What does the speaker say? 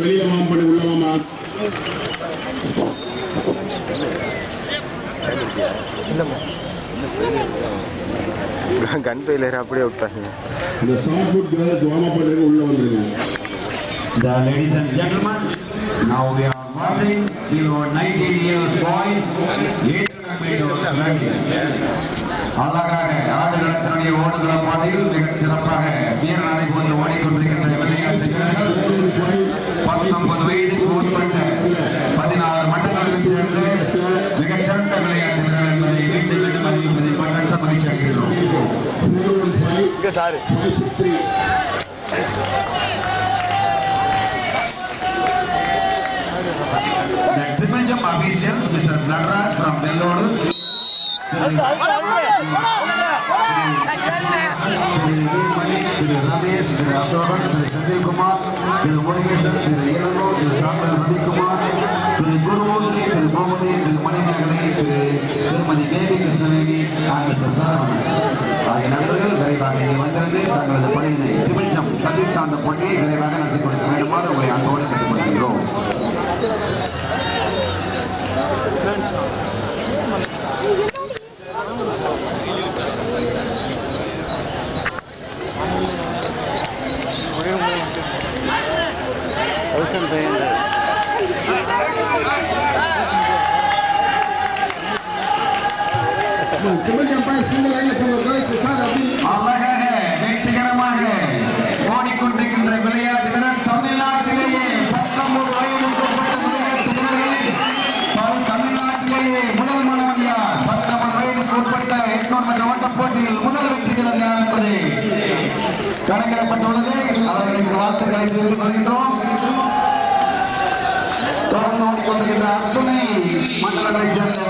வெளியில வாம் பண்ணி உள்ளவாமா. கன் பைலர் அப்படியே விட்டாங்க. இந்த shot put girls warm up பண்றதுக்கு உள்ள வந்துருங்க. The ladies and gentlemen, now we are marching below 19 years boys, 800 meters ready. அழகாக ஆடுகளத்தினுடைய ஓடுகள பாதையில் மிகச் சிறப்பாக வீரநடை போன்று ஓடிக்கொண்டிருக்கின்ற விளையாட்டு வீரர்கள் 19 வயதுக்கு உட்பட்ட 16 மண்டலங்களில் சேர்ந்து மிகச்சிறந்த விளையாட்டு வீரர்கள் என்பதை மீண்டும் மீண்டும் அறிவிப்பதை பட்ட மகிழ்ச்சி அடைகிறோம். The Tripajam officials, Mr. Nadraj from Vellore, Shri Ramesh, Shri Ashokan, Shri Sanjay Kumar, Shri Murugesan, Shri Yelano, Shri Sandra Sadi Kumar, Shri Gurumurthy, Shri Bhumati, Shri Manimakani, Shri Srimati Devi Krishnaveni, and Mr. Saravanan. ஆகிய நண்பர்கள் விரைவாக இங்கே வந்திருந்து தங்களது பணியினை திமிழ்ச்சம் சதி சார்ந்த போட்டியை விரைவாக நடத்தி கொடுக்க வேண்டுமாறு உங்களை அன்போடு கேட்டுக்கொள்கிறோம். அழகாக வெற்றிகரமாக ஓடிக்கொண்டிருக்கின்ற விளையாட்டு வீரர் தமிழ்நாட்டிலேயே 19 வயதுக்குட்பட்ட விளையாட்டு வீரர்களில் தமிழ்நாட்டிலேயே முதல் மாணவன் யார்? 19 வயதுக்கு உட்பட்ட 800 மீட்டர் ஓட்டப் போட்டியில் முதல் வெற்றி வீரர் யார் என்பதை கணக்கிடப்பட்டுள்ளது. அவர்களுக்கு வாழ்த்துக்களை தெரிவித்துக் கொள்கின்றோம். தொடர்ந்து ஓடிக்கொண்டிருக்கின்ற அத்துணை மண்டலங்களைச் சேர்ந்த